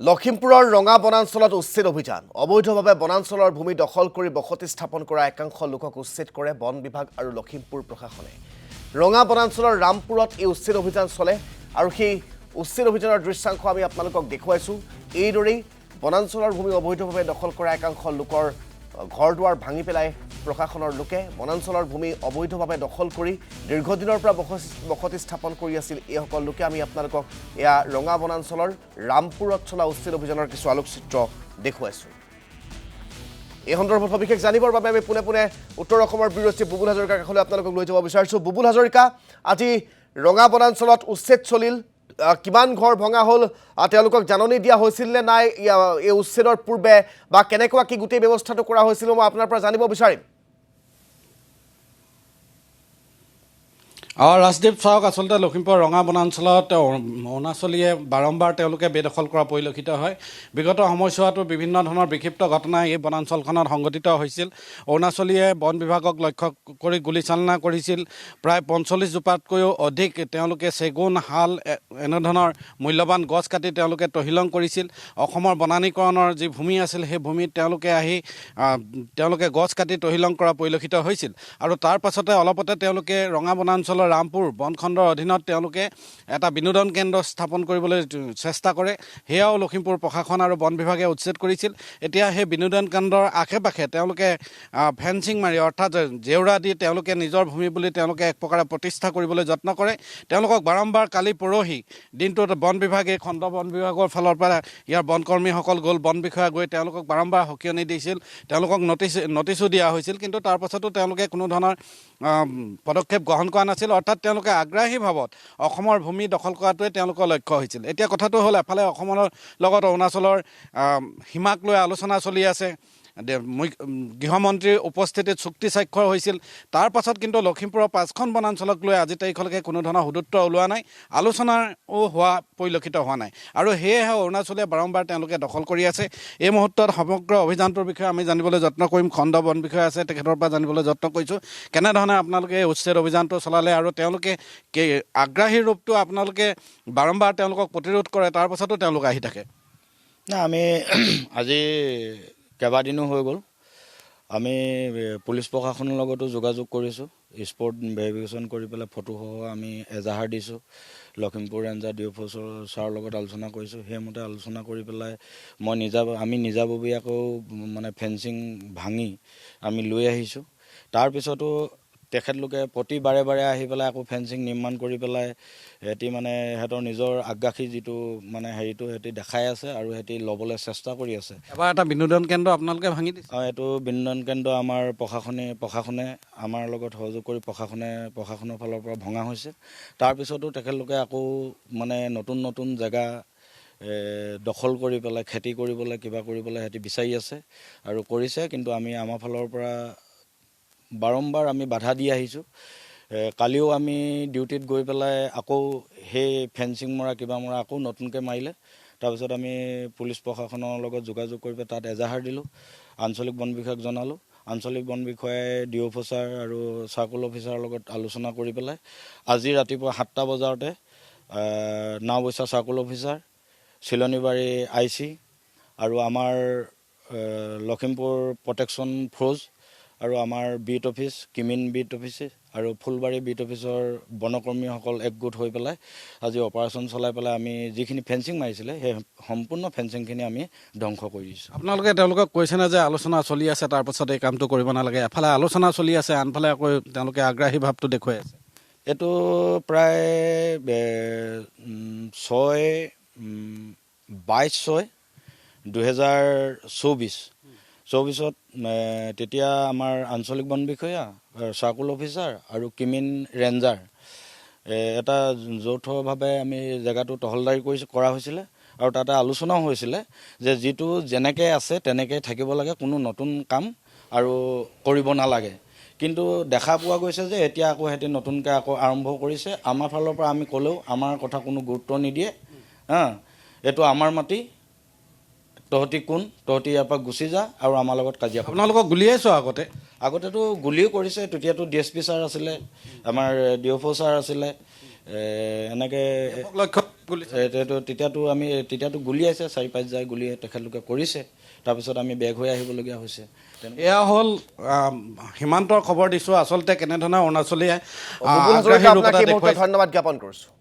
লখিমপুৰৰ ৰঙা বনাঞ্চলত উচ্ছেদ অভিযান অবৈধভাৱে বনাঞ্চলৰ ভূমি দখল কৰি বসতি স্থাপন কৰা একাংশ লোকক উচ্ছেদ কৰে বন বিভাগ আৰু লখিমপুৰ প্ৰশাসনে ৰঙা বনাঞ্চলৰ ৰামপুৰত এই উচ্ছেদ অভিযান চলে আৰু সেই উচ্ছেদ অভিযানৰ দৃশ্যাংশ আমি আপোনালোকক দেখুৱাইছো এইদৰেই বনাঞ্চলৰ ভূমি অবৈধভাৱে দখল কৰা একাংশ লোকৰ ঘৰ-দুৱাৰ ভাঙি পেলাই প্ৰশাসনৰ লোকে বনাঞ্চলৰ ভূমি অবৈধভাৱে দখল কৰি দীৰ্ঘদিনৰ পৰা বসতি স্থাপন কৰি আছিল এই সকল লোকে আমি আপোনালোকক এয়া ৰঙা বনাঞ্চলৰ ৰামপুৰত চলা উচ্ছেদ অভিযানৰ কিছু আলোকচিত্ৰ দেখুৱাইছো এই সন্দৰ্ভত সবিশেষ জানিবৰ বাবে আমি পুনে পুনে উত্তৰ অসমৰ বিৰোচী বুবুল হাজৰিকাৰ কাষলৈ আপোনালোকক লৈ যাব বিচাৰিছো বুবুল হাজৰিকা আজি ৰঙা বনাঞ্চলত উচ্ছেদ চলিল কিমান ঘৰ ভঙা হল তেওঁলোকক জাননী দিয়া হৈছিল নে নাই এই উচ্ছেদৰ পূৰ্বে বা কেনেকুৱা কি গুটেই ব্যৱস্থাটো কৰা হৈছিল মই আপোনাৰ পৰা জানিব বিচাৰিম ৰাজদীপ চাওক আচলতে লখিমপুৰ ৰঙা বনাঞ্চলত অৰুণাচলীয়ে বাৰম্বাৰ তেওঁলোকে বেদখল কৰা পৰিলক্ষিত হয় বিগত সময়ছোৱাতো বিভিন্ন ধৰণৰ বিক্ষিপ্ত ঘটনা এই বনাঞ্চলখনত সংঘটিত হৈছিল অৰুণাচলীয়ে বন বিভাগক লক্ষ্য কৰি গুলীচালনা কৰিছিল প্ৰায় ৪৫ জোপাতকৈও অধিক তেওঁলোকে চেগুন হাল এনেধৰণৰ মূল্যৱান গছ কাটি তেওঁলোকে তহিলং কৰিছিল অসমৰ বনানীকৰণৰ যি ভূমি আছিল সেই ভূমিত তেওঁলোকে আহি তেওঁলোকে গছ কাটি তহিলং কৰা পৰিলক্ষিত হৈছিল আৰু তাৰ পাছতে অলপতে তেওঁলোকে ৰঙা বনাঞ্চলৰ ৰামপুৰ বনখণ্ডৰ অধীনত তেওঁলোকে এটা বিনোদন কেন্দ্ৰ স্থাপন কৰিবলৈ চেষ্টা কৰে সেয়াও লখিমপুৰ প্ৰশাসন আৰু বন বিভাগে উচ্ছেদ কৰিছিল এতিয়া সেই বিনোদন কেন্দ্ৰৰ আশে-পাশে তেওঁলোকে ফেন্সিং মাৰি অৰ্থাৎ জেওৰা দি তেওঁলোকে নিজৰ ভূমি বুলি তেওঁলোকে এক প্ৰকাৰে প্ৰতিষ্ঠা কৰিবলৈ যত্ন কৰে তেওঁলোকক বাৰম্বাৰ কালি পৰহি দিনটোত বন বিভাগে খণ্ড বন বিভাগৰ ফালৰ পৰা ইয়াৰ বনকৰ্মীসকল গ'ল বন বিষয়া গৈ তেওঁলোকক বাৰম্বাৰ সকিয়নি দিছিল তেওঁলোকক নটিছো দিয়া হৈছিল কিন্তু তাৰ পাছতো তেওঁলোকে কোনো ধৰণৰ পদক্ষেপ গ্ৰহণ কৰা নাছিল অৰ্থাৎ তেওঁলোকে আগ্ৰাহী ভাৱত অসমৰ ভূমি দখল কৰাটোৱে তেওঁলোকৰ লক্ষ্য হৈছিল এতিয়া কথাটো হ'ল এফালে অসমৰ লগত অৰুণাচলৰ সীমাক লৈ আলোচনা চলি আছে গৃহমন্ত্ৰীৰ উপস্থিতিত চুক্তি স্বাক্ষৰ হৈছিল তাৰ পাছত কিন্তু লখিমপুৰৰ ৫খন বনাঞ্চলক লৈ আজি তাৰিখলৈকে কোনো ধৰণৰ হুদুত্ব ওলোৱা নাই আলোচনাও হোৱা পৰিলক্ষিত হোৱা নাই আৰু সেয়েহে অৰুণাচলে বাৰম্বাৰ তেওঁলোকে দখল কৰি আছে এই মুহূৰ্তত সমগ্ৰ অভিযানটোৰ বিষয়ে আমি জানিবলৈ যত্ন কৰিম খণ্ড বন বিষয়া আছে তেখেতৰ পৰা জানিবলৈ যত্ন কৰিছোঁ কেনেধৰণে আপোনালোকে এই উচ্ছেদ অভিযানটো চলালে আৰু তেওঁলোকে আগ্ৰাহী ৰূপটো আপোনালোকে বাৰম্বাৰ তেওঁলোকক প্ৰতিৰোধ কৰে তাৰ পাছতো তেওঁলোক আহি থাকে না আমি আজি কেইবাদিনো হৈ গ'ল আমি পুলিচ প্ৰশাসনৰ লগতো যোগাযোগ কৰিছোঁ স্পট ভেৰিফিকেশ্যন কৰি পেলাই ফটোসহ আমি এজাহাৰ দিছোঁ লখিমপুৰ ৰেঞ্জাৰ DFO ছাৰৰ লগত আলোচনা কৰিছোঁ সেইমতে আলোচনা কৰি পেলাই আমি নিজাববীয়াকৈ মানে ফেন্সিং ভাঙি আমি লৈ আহিছোঁ তাৰপিছতো তেখেতলোকে প্ৰতি বাৰে আহি পেলাই আকৌ ফেন্সিং নিৰ্মাণ কৰি পেলাই সিহঁতি মানে সিহঁতৰ নিজৰ আগ্ৰাসী যিটো মানে হেৰিটো সিহঁতি দেখাই আছে আৰু সিহঁতি ল'বলৈ চেষ্টা কৰি আছে এবাৰ এটা বিনোদন কেন্দ্ৰ আপোনালোকে ভাঙি দিছে এইটো বিনোদন কেন্দ্ৰ আমাৰ প্ৰশাসনে আমাৰ লগত সহযোগ কৰি প্ৰশাসনৰ ফালৰ পৰা ভঙা হৈছে তাৰপিছতো তেখেতলোকে আকৌ মানে নতুন জেগা দখল কৰি পেলাই খেতি কৰিবলৈ কিবা কৰিবলৈ সিহঁতি বিচাৰি আছে আৰু কৰিছে কিন্তু আমি আমাৰ ফালৰ পৰা বাৰম্বাৰ আমি বাধা দি আহিছোঁ কালিও আমি ডিউটিত গৈ পেলাই আকৌ সেই ফেন্সিং মৰা কিবা মৰা আকৌ নতুনকৈ মাৰিলে তাৰপিছত আমি পুলিচ প্ৰশাসনৰ লগত যোগাযোগ কৰি পেলাই তাত এজাহাৰ দিলোঁ আঞ্চলিক বন বিষয়াক জনালোঁ আঞ্চলিক বন বিষয়াই DFO ছাৰ আৰু চাৰ্কল অফিচাৰৰ লগত আলোচনা কৰি পেলাই আজি ৰাতিপুৱা 7টা বজাতে Naoboicha circle officer Chilnibari IC আৰু আমাৰ লখিমপুৰ প্ৰটেকশ্যন ফ'ৰ্চ আৰু আমাৰ beat office Kimin beat office আৰু ফুলবাৰী বিট অফিচৰ বনকৰ্মীসকল একগোট হৈ পেলাই আজি অপাৰেশ্যন চলাই পেলাই আমি যিখিনি ফেন্সিং মাৰিছিলে সেই সম্পূৰ্ণ ফেন্সিংখিনি আমি ধ্বংস কৰি দিছোঁ আপোনালোকে তেওঁলোকক কৈছেনে যে আলোচনা চলি আছে তাৰ পাছত এই কামটো কৰিব নালাগে এফালে আলোচনা চলি আছে আনফালে আকৌ তেওঁলোকে আগ্ৰাহী ভাৱটো দেখুৱাই আছে এইটো প্ৰায় 22/6/2024 তেতিয়া আমাৰ আঞ্চলিক বন বিষয়া চাৰ্কল অফিচাৰ আৰু কিমিন ৰেঞ্জাৰ এটা যৌথভাৱে আমি জেগাটো তহলদাৰী কৰা হৈছিলে আৰু তাতে আলোচনাও হৈছিলে যে যিটো যেনেকৈ আছে তেনেকৈ থাকিব লাগে কোনো নতুন কাম আৰু কৰিব নালাগে কিন্তু দেখা পোৱা গৈছে যে এতিয়া আকৌ সিহঁতে নতুনকৈ আকৌ আৰম্ভ কৰিছে আমাৰ ফালৰ পৰা আমি ক'লেও আমাৰ কথা কোনো গুৰুত্ব নিদিয়ে এইটো আমাৰ মাটি তহঁতি তহঁতি ইয়াৰ পৰা গুচি যা আৰু আমাৰ লগত কাজিয়া আপোনালোকক গুলিয়াইছোঁ আগতেতো গুলিও কৰিছে তেতিয়াতো DSP ছাৰ আছিলে আমাৰ DFO ছাৰ আছিলে এনেকৈ লক্ষ্য গুলি তেতিয়াতো গুলিয়াইছে 4-5 জাৰ গুলি তেখেতলোকে কৰিছে। তাৰপিছত আমি বেগ হৈ আহিবলগীয়া হৈছে। এয়া হ'ল সীমান্তৰ খবৰ দিছোঁ। আচলতে কেনেধৰণে অৰুণাচলীয়ে বুবুল হাজৰিকা আপোনাক এই মুহূৰ্তত ধন্যবাদ জ্ঞাপন কৰিছোঁ।